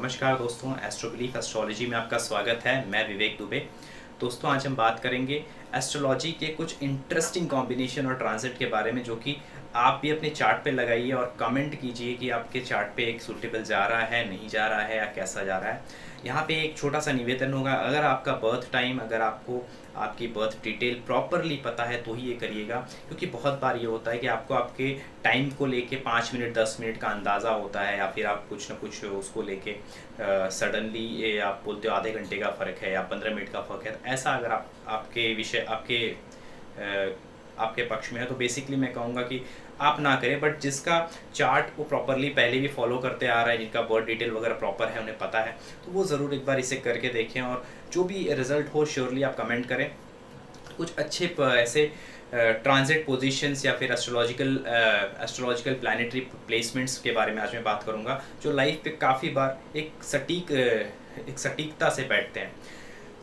नमस्कार दोस्तों, एस्ट्रोलॉजी में आपका स्वागत है। मैं विवेक दुबे। दोस्तों, आज हम बात करेंगे एस्ट्रोलॉजी के कुछ इंटरेस्टिंग कॉम्बिनेशन और ट्रांजिट के बारे में, जो कि आप भी अपने चार्ट पे लगाइए और कमेंट कीजिए कि आपके चार्ट पे एक सूटेबल जा रहा है, नहीं जा रहा है या कैसा जा रहा है। यहाँ पे एक छोटा सा निवेदन होगा, अगर आपका बर्थ टाइम, अगर आपको आपकी बर्थ डिटेल प्रॉपरली पता है तो ही ये करिएगा, क्योंकि बहुत बार ये होता है कि आपको आपके टाइम को लेके 5 मिनट 10 मिनट का अंदाज़ा होता है, या फिर आप कुछ ना कुछ उसको लेके सडनली ये आप बोलते हो आधे घंटे का फ़र्क है या 15 मिनट का फ़र्क है। ऐसा अगर आपके विषय आपके पक्ष में है तो बेसिकली मैं कहूँगा कि आप ना करें। बट जिसका चार्ट वो प्रॉपरली पहले भी फॉलो करते आ रहा है, जिनका बर्थ डिटेल वगैरह प्रॉपर है, उन्हें पता है, तो वो ज़रूर एक बार इसे करके देखें और जो भी रिज़ल्ट हो श्योरली आप कमेंट करें। कुछ अच्छे ऐसे ट्रांजिट पोजीशंस या फिर एस्ट्रोलॉजिकल प्लानिटरी प्लेसमेंट्स के बारे में आज मैं बात करूँगा, जो लाइफ पे काफ़ी बार एक सटीकता से बैठते हैं।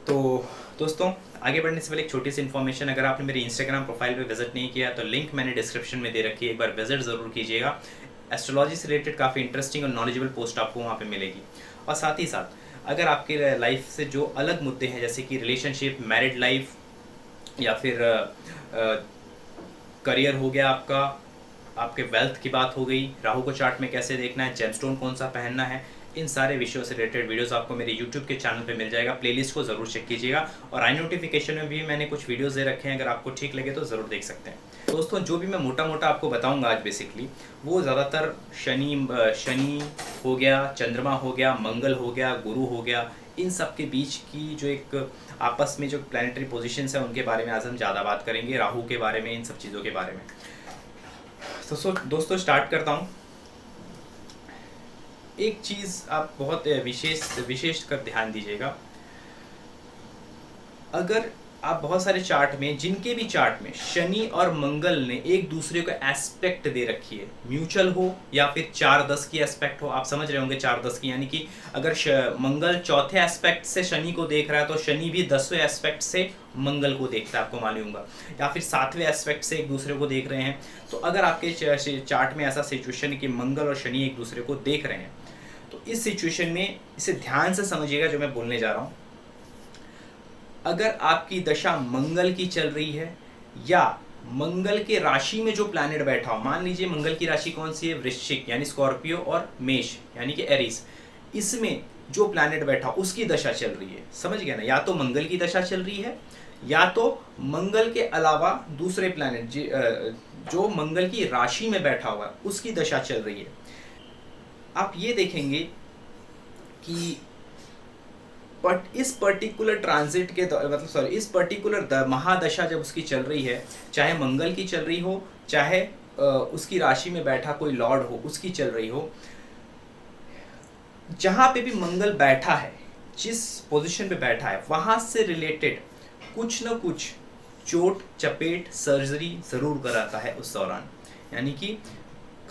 तो दोस्तों, आगे बढ़ने से पहले एक छोटी सी इन्फॉर्मेशन, अगर आपने मेरी इंस्टाग्राम प्रोफाइल पे विजिट नहीं किया तो लिंक मैंने डिस्क्रिप्शन में दे रखी है, एक बार विजिट ज़रूर कीजिएगा। एस्ट्रोलॉजी से रिलेटेड काफ़ी इंटरेस्टिंग और नॉलेजेबल पोस्ट आपको वहाँ पे मिलेगी। और साथ ही साथ अगर आपके लाइफ से जो अलग मुद्दे हैं, जैसे कि रिलेशनशिप, मैरिड लाइफ या फिर करियर हो गया आपका, आपके वेल्थ की बात हो गई, राहु को चार्ट में कैसे देखना है, जेमस्टोन कौन सा पहनना है, इन सारे विषयों से रिलेटेड वीडियोस आपको मेरे यूट्यूब के चैनल पे मिल जाएगा। प्लेलिस्ट को ज़रूर चेक कीजिएगा और आई नोटिफिकेशन में भी मैंने कुछ वीडियोस दे रखे हैं, अगर आपको ठीक लगे तो ज़रूर देख सकते हैं। दोस्तों, जो भी मैं मोटा मोटा आपको बताऊंगा आज बेसिकली, वो ज़्यादातर शनि हो गया, चंद्रमा हो गया, मंगल हो गया, गुरु हो गया, इन सब के बीच की जो एक आपस में जो प्लानिटरी पोजीशंस है उनके बारे में आज हम ज़्यादा बात करेंगे, राहु के बारे में, इन सब चीज़ों के बारे में। तो दोस्तों स्टार्ट करता हूँ। एक चीज़ आप बहुत विशेष कर ध्यान दीजिएगा, अगर आप बहुत सारे चार्ट में, जिनके भी चार्ट में शनि और मंगल ने एक दूसरे को एस्पेक्ट दे रखी है, म्यूचुअल हो या फिर 4-10 की एस्पेक्ट हो, आप समझ रहे होंगे 4-10 की, यानी कि अगर मंगल चौथे एस्पेक्ट से शनि को देख रहा है तो शनि भी 10वें एस्पेक्ट से मंगल को देखता है, आपको मालूम होगा, या फिर 7वें एस्पेक्ट से एक दूसरे को देख रहे हैं। तो अगर आपके चार्ट में ऐसा सिचुएशन है कि मंगल और शनि एक दूसरे को देख रहे हैं, तो इस सिचुएशन में इसे ध्यान से समझिएगा जो मैं बोलने जा रहा हूँ। अगर आपकी दशा मंगल की चल रही है या मंगल के राशि में जो प्लैनेट बैठा हो, मान लीजिए मंगल की राशि कौन सी है, वृश्चिक यानी स्कॉर्पियो, और मेष यानी कि एरीज, इसमें जो प्लैनेट बैठा उसकी दशा चल रही है, समझ गया ना। या तो मंगल की दशा चल रही है या तो मंगल के अलावा दूसरे प्लैनेट जो मंगल की राशि में बैठा हुआ है उसकी दशा चल रही है। आप ये देखेंगे कि इस पर्टिकुलर ट्रांजिट के इस पर्टिकुलर महादशा जब उसकी चल रही है, चाहे मंगल की चल रही हो, चाहे उसकी राशि में बैठा कोई लॉर्ड हो उसकी चल रही हो, जहां पे भी मंगल बैठा है, जिस पोजीशन पे बैठा है, वहां से रिलेटेड कुछ न कुछ चोट चपेट सर्जरी जरूर कराता है उस दौरान, यानी कि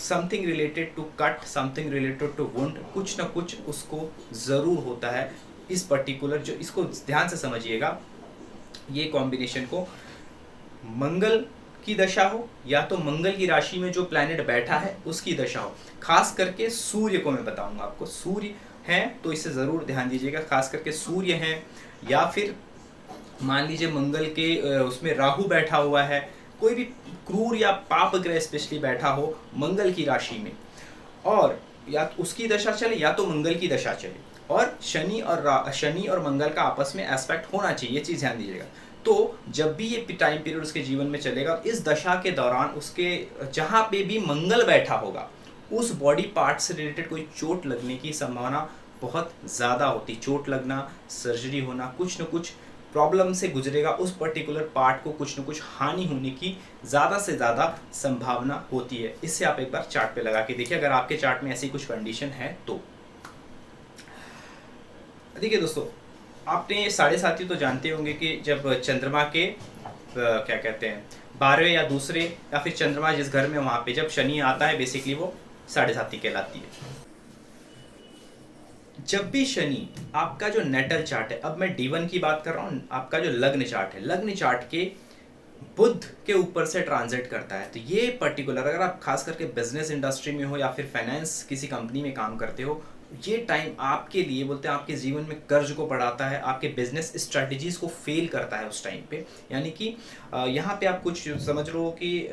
something related to cut, something related to wound, कुछ ना कुछ उसको ज़रूर होता है। इस पर्टिकुलर जो, इसको ध्यान से समझिएगा, ये कॉम्बिनेशन को, मंगल की दशा हो या तो मंगल की राशि में जो प्लैनेट बैठा है उसकी दशा हो। खास करके सूर्य को मैं बताऊंगा आपको, सूर्य हैं तो इसे ज़रूर ध्यान दीजिएगा, खास करके सूर्य हैं, या फिर मान लीजिए मंगल के उसमें राहु बैठा हुआ है, कोई भी क्रूर या पाप ग्रह स्पेशली बैठा हो मंगल की राशि में, और या तो उसकी दशा चले या तो मंगल की दशा चले, और शनि और मंगल का आपस में एस्पेक्ट होना चाहिए, ये चीज़ ध्यान दीजिएगा। तो जब भी ये टाइम पीरियड उसके जीवन में चलेगा, इस दशा के दौरान उसके जहाँ पे भी मंगल बैठा होगा उस बॉडी पार्ट से रिलेटेड कोई चोट लगने की संभावना बहुत ज़्यादा होती, चोट लगना, सर्जरी होना, कुछ न कुछ प्रॉब्लम से गुजरेगा, उस पर्टिकुलर पार्ट को कुछ न कुछ हानि होने की ज़्यादा से ज़्यादा संभावना होती है। इससे आप एक बार चार्ट पे लगा के देखिए, अगर आपके चार्ट में ऐसी कुछ कंडीशन है तो। देखिए दोस्तों, आपने 7.5 तो जानते होंगे कि जब चंद्रमा के क्या कहते हैं 12वें या दूसरे, या फिर चंद्रमा जिस घर में वहाँ पे जब शनि आता है, बेसिकली वो 7.5 कहलाती है। जब भी शनि आपका जो नेटल चार्ट है, अब मैं D1 की बात कर रहा हूँ, आपका जो लग्न चार्ट है, लग्न चार्ट के बुध के ऊपर से ट्रांजिट करता है, तो ये पर्टिकुलर, अगर आप खास करके बिजनेस इंडस्ट्री में हो या फिर फाइनेंस किसी कंपनी में काम करते हो, ये टाइम आपके लिए बोलते हैं आपके जीवन में कर्ज को बढ़ाता है, आपके बिजनेस स्ट्रेटजीज को फेल करता है उस टाइम पे। यानी कि यहाँ पे आप कुछ समझ लो कि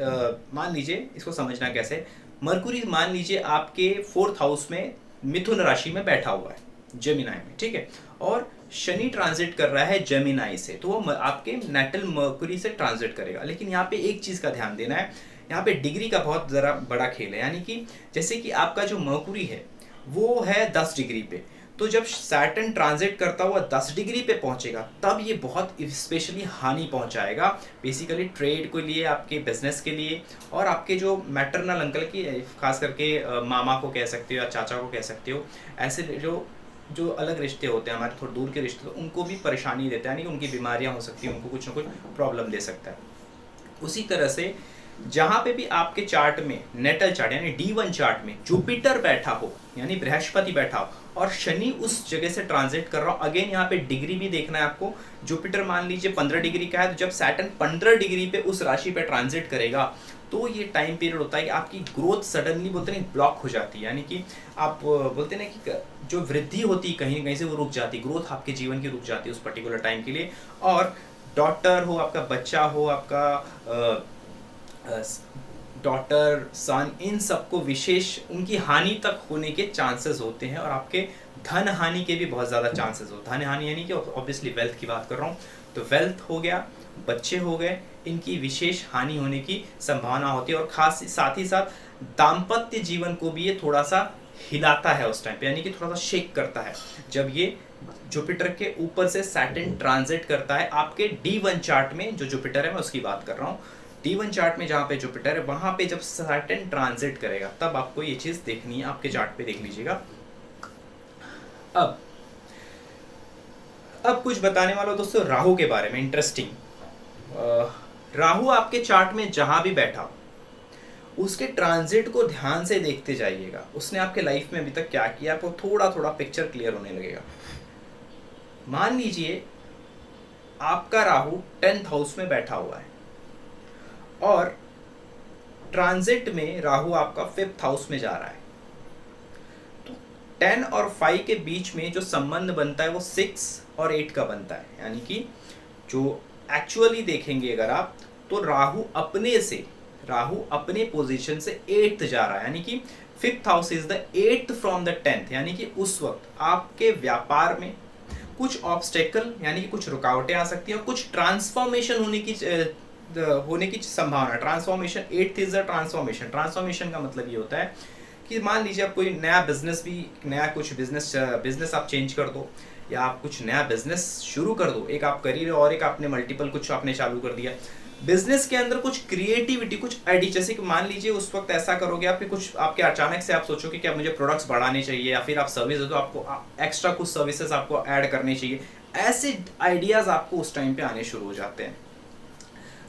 मान लीजिए, इसको समझना कैसे, मरकुरी मान लीजिए आपके 4th हाउस में मिथुन राशि में बैठा हुआ है, जेमिनाई में, ठीक है, और शनि ट्रांजिट कर रहा है जेमिनाई से, तो वो आपके नेटल मरकुरी से ट्रांजिट करेगा। लेकिन यहाँ पे एक चीज़ का ध्यान देना है, यहाँ पे डिग्री का बहुत ज़रा बड़ा खेल है। यानी कि जैसे कि आपका जो मरकुरी है वो है 10 डिग्री पे, तो जब सैटर्न ट्रांजिट करता हुआ 10 डिग्री पे पहुंचेगा तब ये बहुत स्पेशली हानि पहुंचाएगा बेसिकली ट्रेड के लिए, आपके बिजनेस के लिए, और आपके जो मैटरनल अंकल की, खास करके मामा को कह सकते हो या चाचा को कह सकते हो, ऐसे जो जो अलग रिश्ते होते हैं हमारे थोड़े दूर के रिश्ते, तो उनको भी परेशानी देता है, यानी कि उनकी बीमारियां हो सकती हैं, उनको कुछ ना कुछ प्रॉब्लम दे सकता है। उसी तरह से जहां पे भी आपके चार्ट में नेटल चार्ट यानी D1 चार्ट में जुपिटर बैठा हो, यानी बृहस्पति बैठा हो और शनि उस जगह से ट्रांजिट कर रहा हो, अगेन यहाँ पे डिग्री भी देखना है आपको। जुपिटर मान लीजिए 15 डिग्री का है, तो जब सैटर्न 15 डिग्री पे उस राशि पे ट्रांजिट करेगा तो ये टाइम पीरियड होता है कि आपकी ग्रोथ सडनली बोलते हैं ब्लॉक हो जाती है, यानी कि आप बोलते हैं ना कि जो वृद्धि होती है कहीं ना कहीं से वो रुक जाती है, ग्रोथ आपके जीवन की रुक जाती है उस पर्टिकुलर टाइम के लिए। और डॉटर हो, आपका बच्चा हो, आपका डॉटर, सन, इन सबको विशेष उनकी हानि तक होने के चांसेस होते हैं, और आपके धन हानि के भी बहुत ज़्यादा चांसेस होते हैं। धन हानि यानी कि ऑब्वियसली वेल्थ की बात कर रहा हूँ, तो वेल्थ हो गया, बच्चे हो गए, इनकी विशेष हानि होने की संभावना होती है। और खास साथ ही साथ दाम्पत्य जीवन को भी ये थोड़ा सा हिलाता है उस टाइम पे, यानी कि थोड़ा सा शेक करता है जब ये जुपिटर के ऊपर से सैटर्न ट्रांजिट करता है आपके D1 चार्ट में। जो जुपिटर है मैं उसकी बात कर रहा हूँ, D1 चार्ट में जहाँ पे जुपिटर है वहाँ पे जब सैटर्न ट्रांजिट करेगा तब आपको ये चीज़ देखनी है, आपके चार्ट पे देख लीजिएगा। अब कुछ बताने वाला दोस्तों राहु के बारे में, इंटरेस्टिंग। राहु आपके चार्ट में जहाँ भी बैठा हो उसके ट्रांजिट को ध्यान से देखते जाइएगा, उसने आपके लाइफ में अभी तक क्या किया, आपको थोड़ा थोड़ा पिक्चर क्लियर होने लगेगा। मान लीजिए आपका राहु 10th हाउस में बैठा हुआ है और ट्रांजिट में राहु आपका 5th हाउस में जा रहा है, तो 10 और 5 के बीच में जो संबंध बनता है वो 6 और 8 का बनता है। यानी कि जो एक्चुअली देखेंगे अगर आप, तो राहु अपने पोजीशन से 8th जा रहा है, यानी कि 5th house is the 8th from the 10th। यानी कि उस वक्त आपके व्यापार में कुछ ऑब्स्टेकल यानी कि कुछ रुकावटें आ सकती हैं और कुछ ट्रांसफॉर्मेशन होने की संभावना। Transformation, 8th is the transformation का मतलब ये होता है कि मान लीजिए आप कोई नया कुछ बिजनेस आप चेंज कर दो, या आप कुछ नया बिजनेस शुरू कर दो, एक आप करिए और एक आपने मल्टीपल कुछ आपने चालू कर दिया। बिजनेस के अंदर कुछ क्रिएटिविटी, कुछ आइडिया, जैसे कि मान लीजिए उस वक्त ऐसा करोगे आप कि कुछ आपके अचानक से आप सोचोगे कि अब मुझे प्रोडक्ट्स बढ़ाने चाहिए, या फिर आप सर्विस दो तो आपको एक्स्ट्रा कुछ सर्विसेज आपको ऐड करनी चाहिए। ऐसे आइडियाज आपको उस टाइम पे आने शुरू हो जाते हैं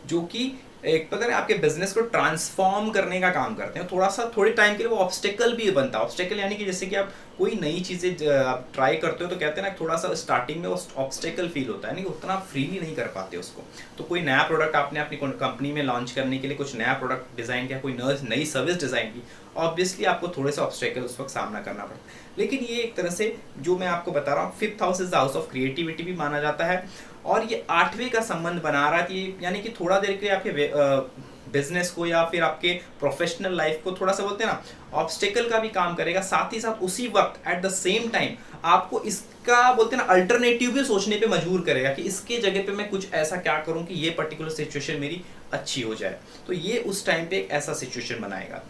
जो कि एक पता है आपके बिजनेस को ट्रांसफॉर्म करने का काम करते हैं। थोड़े टाइम के लिए वो ऑब्स्टेकल भी बनता है। ऑब्स्टेकल यानी कि जैसे कि आप कोई नई चीज़ें आप ट्राई करते हो तो कहते हैं ना थोड़ा सा स्टार्टिंग में वो ऑब्स्टेकल फील होता है, नहीं उतना फ्रीली नहीं कर पाते उसको। तो कोई नया प्रोडक्ट आपने अपनी कंपनी में लॉन्च करने के लिए कुछ नया प्रोडक्ट डिज़ाइन किया, कोई नई सर्विस डिज़ाइन की, ऑब्वियसली आपको थोड़े से ऑब्स्टेकल उस वक्त सामना करना पड़ता है। लेकिन ये एक तरह से जो मैं आपको बता रहा हूँ, 5th house is the house of creativity भी माना जाता है, और ये 8वें का संबंध बना रहा है, यानी कि थोड़ा देर के लिए आपके बिजनेस को या फिर आपके प्रोफेशनल लाइफ को थोड़ा सा बोलते हैं ना ऑब्स्टेकल का भी काम करेगा। साथ ही साथ उसी वक्त एट द सेम टाइम आपको इसका बोलते हैं ना अल्टरनेटिव भी सोचने पे मजबूर करेगा कि इसके जगह पे मैं कुछ ऐसा क्या करूं कि ये पर्टिकुलर सिचुएशन मेरी अच्छी हो जाए। तो ये उस टाइम पे एक ऐसा सिचुएशन बनाएगा।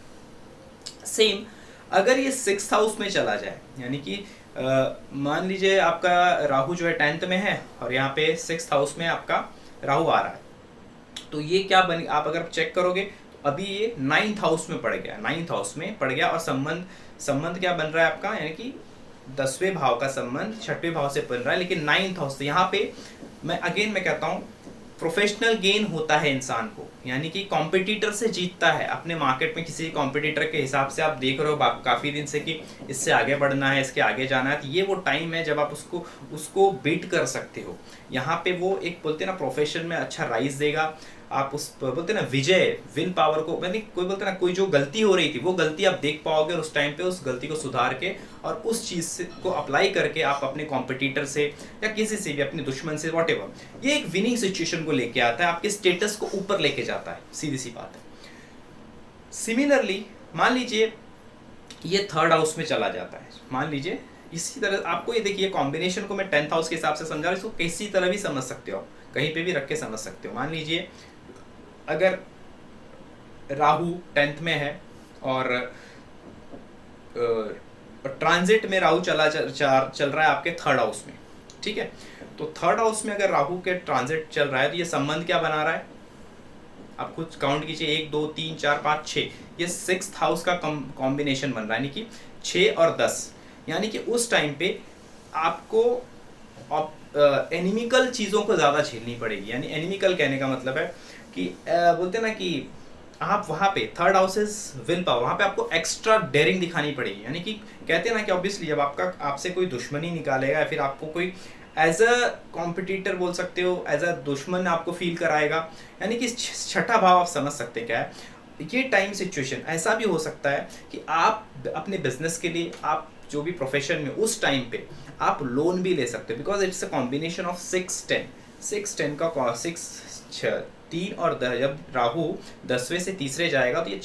सेम अगर ये 6th हाउस में चला जाए, यानी कि मान लीजिए आपका राहु जो है 10th में है और यहाँ पे 6th हाउस में आपका राहु आ रहा है, तो ये क्या बन, आप अगर चेक करोगे तो अभी ये 9th हाउस में पड़ गया, 9th हाउस में पड़ गया, और संबंध क्या बन रहा है आपका, यानी कि 10वें भाव का संबंध 6वें भाव से बन रहा है, लेकिन 9th हाउस से। यहाँ पे मैं कहता हूँ प्रोफेशनल गेन होता है इंसान को, यानी कि कॉम्पिटिटर से जीतता है अपने मार्केट में। किसी कॉम्पिटिटर के हिसाब से आप देख रहे हो काफ़ी दिन से कि इससे आगे बढ़ना है, इसके आगे जाना है, तो ये वो टाइम है जब आप उसको बीट कर सकते हो। यहाँ पे वो एक बोलते हैं ना प्रोफेशन में अच्छा राइज देगा, आप उस बोलते ना विजय, विल पावर को, मैंने कोई बोलते ना कोई जो गलती हो रही थी वो गलती आप देख पाओगे और उस टाइम पे उस गलती को सुधार के और उस चीज़ को अप्लाई करके आप अपने कॉम्पिटिटर से या किसी से भी, अपने दुश्मन से, वॉटेवर, ये एक विनिंग सिचुएशन को लेके आता है, आपके स्टेटस को ऊपर लेके जाता है, सीधी सी बात है। सिमिलरली मान लीजिए ये थर्ड हाउस में चला जाता है, मान लीजिए इसी तरह आपको ये देखिए कॉम्बिनेशन को मैं 10th हाउस के हिसाब से समझा रहा हूँ, इसको किसी तरह भी समझ सकते हो, कहीं पे भी रख के समझ सकते हो। मान लीजिए अगर राहु 10th में है और ट्रांजिट में राहु चल रहा है आपके थर्ड हाउस में, ठीक है। तो थर्ड हाउस में अगर राहु के ट्रांजिट चल रहा है तो ये संबंध क्या बना रहा है, आप खुद काउंट कीजिए, 1 2 3 4 5 6, ये 6th हाउस का कॉम्बिनेशन बन रहा है, यानी कि 6 और 10, यानी कि उस टाइम पे आपको एनिमिकल चीज़ों को ज़्यादा झेलनी पड़ेगी। यानी एनिमिकल कहने का मतलब है कि बोलते हैं ना कि आप वहाँ पे third house is will power, वहाँ पे आपको एक्स्ट्रा डेयरिंग दिखानी पड़ेगी। यानी कि कहते हैं ना कि ऑब्वियसली जब आपसे कोई दुश्मनी निकालेगा या फिर आपको कोई एज अ कॉम्पिटिटर बोल सकते हो, एज अ दुश्मन आपको फील कराएगा, यानी कि छठा भाव आप समझ सकते हैं क्या है। ये टाइम सिचुएशन ऐसा भी हो सकता है कि आप अपने बिजनेस के लिए, आप जो भी प्रोफेशन में उस टाइम पे आप लोन भी ले सकते हो, because it's a combination of 6-10 का 3 और 10, जब राहु 10वें से तीसरे जाएगा तो ये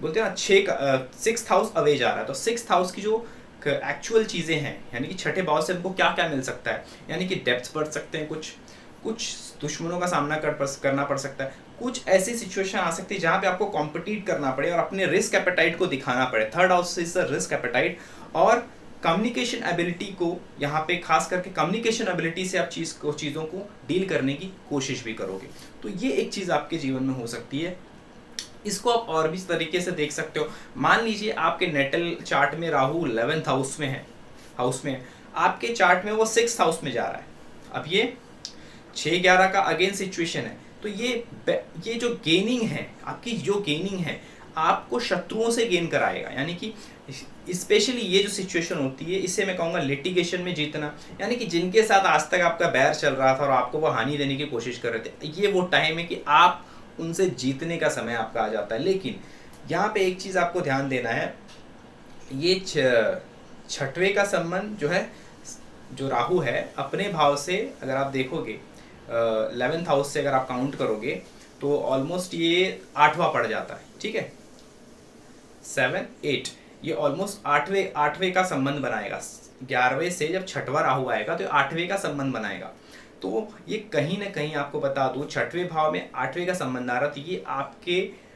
बोलते हैं ना 6 का 6th हाउस अवे जा रहा है। तो 6th हाउस की जो एक्चुअल चीज़ें हैं, यानी कि छठे भाव से हमको क्या क्या मिल सकता है, यानी कि डेप्थ बढ़ सकते हैं, कुछ दुश्मनों का सामना करना पड़ सकता है, कुछ ऐसी सिचुएशन आ सकती है जहाँ पे आपको कॉम्पिटिट करना पड़े और अपने रिस्क एपेटाइट को दिखाना पड़े। Third house is the risk appetite और कम्युनिकेशन एबिलिटी को, यहाँ पे खास करके कम्युनिकेशन एबिलिटी से आप चीज़ों को डील करने की कोशिश भी करोगे। तो ये एक चीज़ आपके जीवन में हो सकती है। इसको आप और भी इस तरीके से देख सकते हो। मान लीजिए आपके नेटल चार्ट में राहु 11th हाउस में है, आपके चार्ट में वो 6th हाउस में जा रहा है। अब ये 6-11 का अगेन सिचुएशन है, तो ये जो गेनिंग है, आपकी जो गेनिंग है आपको शत्रुओं से गेन कराएगा। यानी कि स्पेशली ये जो सिचुएशन होती है, इसे मैं कहूँगा लिटिगेशन में जीतना, यानी कि जिनके साथ आज तक आपका बैर चल रहा था और आपको वो हानि देने की कोशिश कर रहे थे, ये वो टाइम है कि आप उनसे जीतने का समय आपका आ जाता है। लेकिन यहाँ पे एक चीज़ आपको ध्यान देना है, ये छठवें का संबंध जो है, जो राहु है अपने भाव से, अगर आप देखोगे 11th हाउस से अगर आप काउंट करोगे तो ऑलमोस्ट ये 8वां पड़ जाता है, ठीक है, 7 8, ये ऑलमोस्ट 8वें का संबंध बनाएगा। 11वें से जब छठवां राहु आएगा तो 8वें का संबंध बनाएगा। तो ये कहीं ना कहीं आपको बता दूं, छठवें भाव में 8वें का संबंध आ रहा, तो ये आपके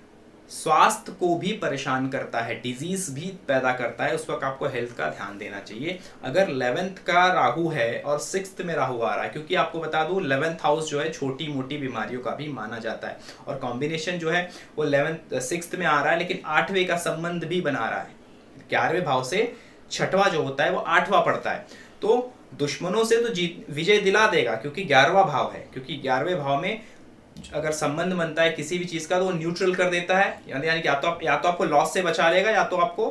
स्वास्थ्य को भी परेशान करता है, डिजीज भी पैदा करता है। उस वक्त आपको हेल्थ का ध्यान देना चाहिए। अगर 11th का राहु है और 6th में राहु आ रहा है, क्योंकि आपको बता दूं 11th हाउस जो है छोटी मोटी बीमारियों का भी माना जाता है, और कॉम्बिनेशन जो है वो 6th में आ रहा है, लेकिन 8वें का संबंध भी बना रहा है। 11वें भाव से छठवां जो होता है वो 8वां पड़ता है, तो दुश्मनों से तो विजय दिला देगा, क्योंकि 11वां भाव है। क्योंकि 11वें भाव में अगर संबंध बनता है किसी भी चीज का तो वो न्यूट्रल कर देता है, यानी कि या तो आपको लॉस से बचा लेगा या तो आपको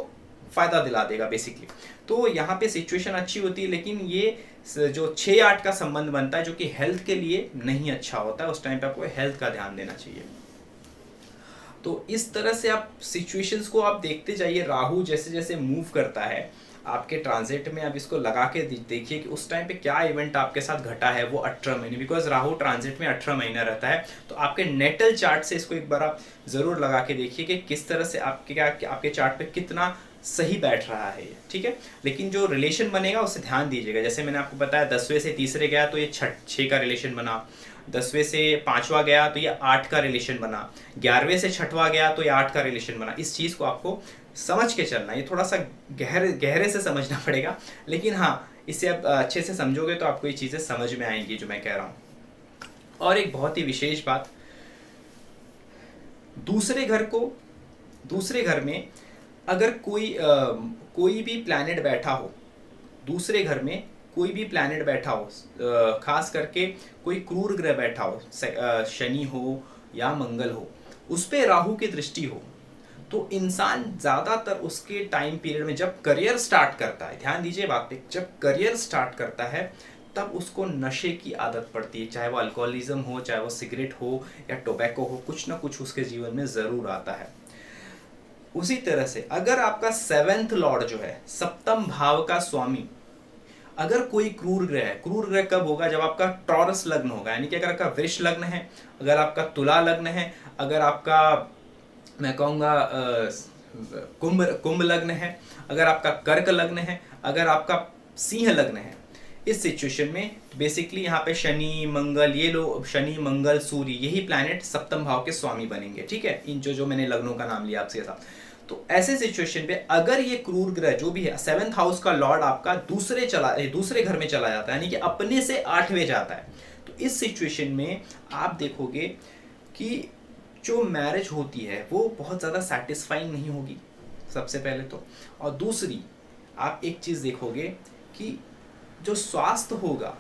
फायदा दिला देगा बेसिकली। तो यहाँ पे सिचुएशन अच्छी होती है, लेकिन ये जो 6-8 का संबंध बनता है जो कि हेल्थ के लिए नहीं अच्छा होता है, उस टाइम पे आपको हेल्थ का ध्यान देना चाहिए। तो इस तरह से आप सिचुएशंस को आप देखते जाइए। राहु जैसे जैसे मूव करता है आपके ट्रांजिट में, आप इसको लगा के देखिए कि उस टाइम पे क्या इवेंट आपके साथ घटा है वो 18 महीने, बिकॉज राहु ट्रांजिट में 18 महीना रहता है। तो आपके नेटल चार्ट से इसको एक बार आप जरूर लगा के देखिए कि किस तरह से आपके चार्ट पे कितना सही बैठ रहा है ये, ठीक है। लेकिन जो रिलेशन बनेगा उससे ध्यान दीजिएगा। जैसे मैंने आपको बताया 10वें से तीसरे गया तो ये 6 का रिलेशन बना, 10वें से 5वां गया तो ये 8 का रिलेशन बना, 11वें से 6वां गया तो ये 8 का रिलेशन बना। इस चीज़ को आपको समझ के चलना, ये थोड़ा सा गहरे से समझना पड़ेगा, लेकिन हाँ इसे आप अच्छे से समझोगे तो आपको ये चीज़ें समझ में आएंगी जो मैं कह रहा हूँ। और एक बहुत ही विशेष बात, दूसरे घर में अगर कोई भी प्लैनेट बैठा हो, दूसरे घर में कोई भी प्लैनेट बैठा हो, खास करके कोई क्रूर ग्रह बैठा हो, शनि हो या मंगल हो, उस पे राहु की दृष्टि हो, तो इंसान ज़्यादातर उसके टाइम पीरियड में जब करियर स्टार्ट करता है, ध्यान दीजिए बात पे, जब करियर स्टार्ट करता है तब उसको नशे की आदत पड़ती है, चाहे वो अल्कोहलिज्म हो, चाहे वो सिगरेट हो या टोबैको हो, कुछ ना कुछ उसके जीवन में ज़रूर आता है। उसी तरह से अगर आपका 7th लॉर्ड जो है, सप्तम भाव का स्वामी, अगर कोई क्रूर ग्रह है, क्रूर ग्रह कब होगा? जब आपका टॉरस लग्न होगा, यानी कि अगर आपका वृष लग्न है, अगर आपका तुला लग्न है, अगर आपका मैं कहूँगा कुंभ लग्न है, अगर आपका कर्क लग्न है, अगर आपका सिंह लग्न है, इस सिचुएशन में बेसिकली यहाँ पे शनि मंगल, ये लोग शनि मंगल सूर्य, यही प्लैनेट सप्तम भाव के स्वामी बनेंगे, ठीक है, इन जो मैंने लग्नों का नाम लिया आपके साथ। तो ऐसे सिचुएशन पे अगर ये क्रूर ग्रह जो भी है, 7th हाउस का लॉर्ड आपका दूसरे घर में चला जाता है, यानी कि अपने से 8वें जाता है, तो इस सिचुएशन में आप देखोगे कि जो मैरिज होती है वो बहुत ज़्यादा सेटिस्फाइंग नहीं होगी, सबसे पहले तो। और दूसरी आप एक चीज़ देखोगे कि जो स्वास्थ्य होगा,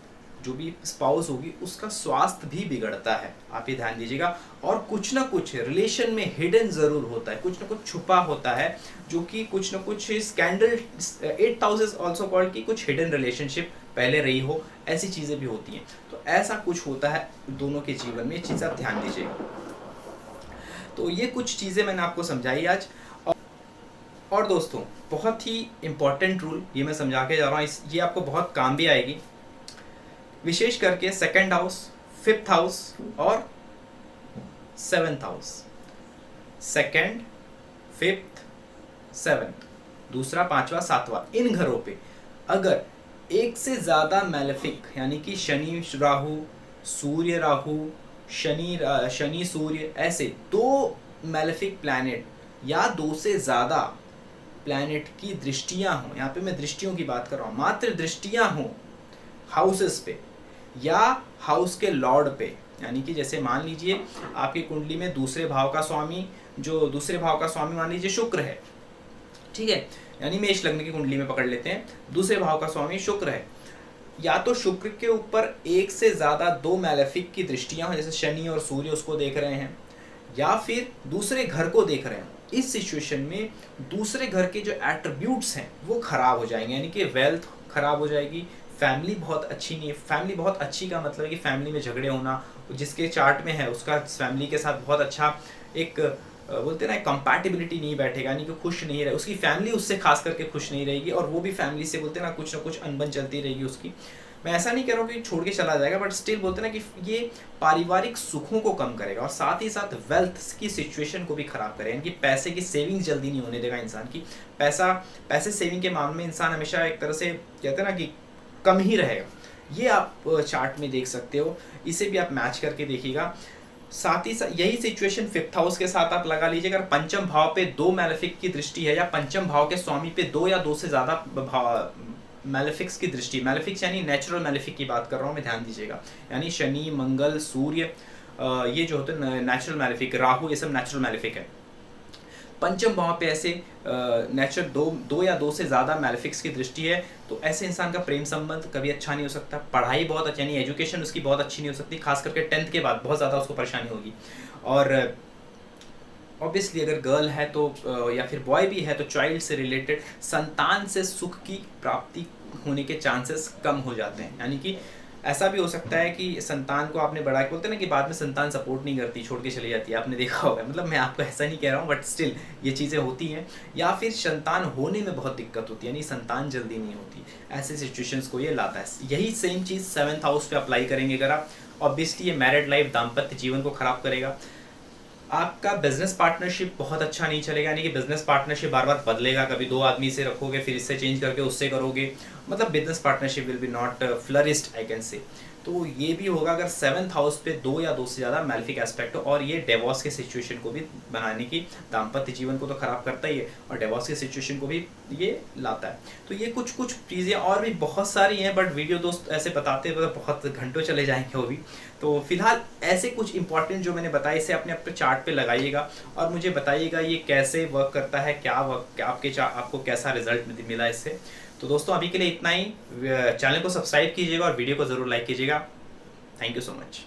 जो भी स्पाउस होगी, उसका स्वास्थ्य भी बिगड़ता है, आप ये ध्यान दीजिएगा। और कुछ ना कुछ रिलेशन में हिडन ज़रूर होता है, कुछ ना कुछ छुपा होता है, जो कि कुछ ना कुछ scandal, 8th house is also called, कि कुछ हिडन रिलेशनशिप पहले रही हो, ऐसी चीज़ें भी होती हैं। तो ऐसा कुछ होता है दोनों के जीवन में, ये चीज़ आप ध्यान दीजिएगा। तो ये कुछ चीज़ें मैंने आपको समझाई आज। और दोस्तों, बहुत ही इम्पॉर्टेंट रूल ये मैं समझा के जा रहा हूँ, ये आपको बहुत काम भी आएगी, विशेष करके 2nd हाउस, 5th हाउस और 7th house. 2nd, 5th, 7th, दूसरा, 5वां, 7वां, इन घरों पे अगर एक से ज़्यादा मैलेफिक, यानी कि शनि राहु, सूर्य राहु, शनि सूर्य, ऐसे 2 मैलेफिक प्लैनेट या 2 से ज़्यादा प्लैनेट की दृष्टियां हों, यहाँ पे मैं दृष्टियों की बात कर रहा हूँ, मात्र दृष्टियां हों हाउसेस पे या हाउस के लॉर्ड पे, यानी कि जैसे मान लीजिए आपकी कुंडली में दूसरे भाव का स्वामी मान लीजिए शुक्र है, ठीक है, यानी मेष लग्न की कुंडली में पकड़ लेते हैं, दूसरे भाव का स्वामी शुक्र है, या तो शुक्र के ऊपर एक से ज़्यादा 2 मैलेफिक की दृष्टियां हों, जैसे शनि और सूर्य उसको देख रहे हैं, या फिर दूसरे घर को देख रहे हैं। इस सिचुएशन में दूसरे घर के जो एट्रीब्यूट्स हैं वो खराब हो जाएंगे, यानी कि वेल्थ खराब हो जाएगी, फैमिली बहुत अच्छी नहीं है। फैमिली बहुत अच्छी का मतलब है कि फैमिली में झगड़े होना, जिसके चार्ट में है उसका फैमिली के साथ बहुत अच्छा एक बोलते हैं ना कंपैटिबिलिटी नहीं बैठेगा, यानी कि खुश नहीं रहे, उसकी फैमिली उससे खास करके खुश नहीं रहेगी, और वो भी फैमिली से बोलते हैं ना कुछ अनबन चलती रहेगी उसकी। मैं ऐसा नहीं कह रहा हूँ कि छोड़ के चला जाएगा, बट स्टिल बोलते हैं ना कि ये पारिवारिक सुखों को कम करेगा और साथ ही साथ वेल्थ की सिचुएशन को भी खराब करेगा, यानी कि पैसे की सेविंग्स जल्दी नहीं होने देगा इंसान की। पैसे सेविंग के मामले में इंसान हमेशा एक तरह से कहते हैं ना कि कम ही रहेगा। ये आप चार्ट में देख सकते हो, इसे भी आप मैच करके देखिएगा। साथ ही साथ यही सिचुएशन 5th हाउस के साथ आप लगा लीजिए। अगर पंचम भाव पे 2 मैलेफिक की दृष्टि है, या पंचम भाव के स्वामी पे 2 या 2 से ज़्यादा मैलेफिक्स की दृष्टि, मैलेफिक्स यानी नेचुरल मैलेफिक की बात कर रहा हूँ मैं, ध्यान दीजिएगा, यानी शनि मंगल सूर्य, ये जो होते हैं नेचुरल मैलेफिक, राहु, ये सब नेचुरल मैलेफिक है। पंचम भाव पे ऐसे नेचुरल 2 या 2 से ज़्यादा मैलेफिक्स की दृष्टि है, तो ऐसे इंसान का प्रेम संबंध कभी अच्छा नहीं हो सकता, पढ़ाई बहुत अच्छी, यानी एजुकेशन उसकी बहुत अच्छी नहीं हो सकती, खास करके 10th के बाद बहुत ज़्यादा उसको परेशानी होगी। और ऑब्वियसली अगर गर्ल है तो या फिर बॉय भी है तो चाइल्ड से रिलेटेड संतान से सुख की प्राप्ति होने के चांसेस कम हो जाते हैं, यानी कि ऐसा भी हो सकता है कि संतान को आपने बढ़ा के, बोलते हैं ना कि बाद में संतान सपोर्ट नहीं करती, छोड़ के चली जाती है, आपने देखा होगा, मतलब मैं आपको ऐसा नहीं कह रहा हूँ, बट स्टिल ये चीज़ें होती हैं। या फिर संतान होने में बहुत दिक्कत होती है, यानी संतान जल्दी नहीं होती, ऐसे सिचुएशंस को ये लाता है। यही सेम चीज़ 7th हाउस पे अप्लाई करेंगे अगर आप, ऑब्वियसली ये मैरिड लाइफ, दाम्पत्य जीवन को खराब करेगा। आपका बिजनेस पार्टनरशिप बहुत अच्छा नहीं चलेगा, यानी कि बिजनेस पार्टनरशिप बार बार बदलेगा, कभी 2 आदमी से रखोगे फिर इससे चेंज करके उससे करोगे, मतलब business partnership will be not flourished I can say. तो ये भी होगा अगर 7th हाउस पे 2 या 2 से ज़्यादा मैलेफिक एस्पेक्ट हो, और ये डिवोर्स के सिचुएशन को भी बनाने की, दाम्पत्य जीवन को तो खराब करता ही है और डिवोर्स के सिचुएशन को भी ये लाता है। तो ये कुछ चीज़ें और भी बहुत सारी हैं, बट वीडियो दोस्त ऐसे बताते हुए बहुत घंटों चले जाएंगे वो भी। तो फिलहाल ऐसे कुछ इंपॉर्टेंट जो मैंने बताया इसे अपने चार्ट पे लगाइएगा और मुझे बताइएगा ये कैसे वर्क करता है, आपको कैसा रिजल्ट मिला इससे। तो दोस्तों अभी के लिए इतना ही। चैनल को सब्सक्राइब कीजिएगा और वीडियो को ज़रूर लाइक कीजिएगा। Thank you so much.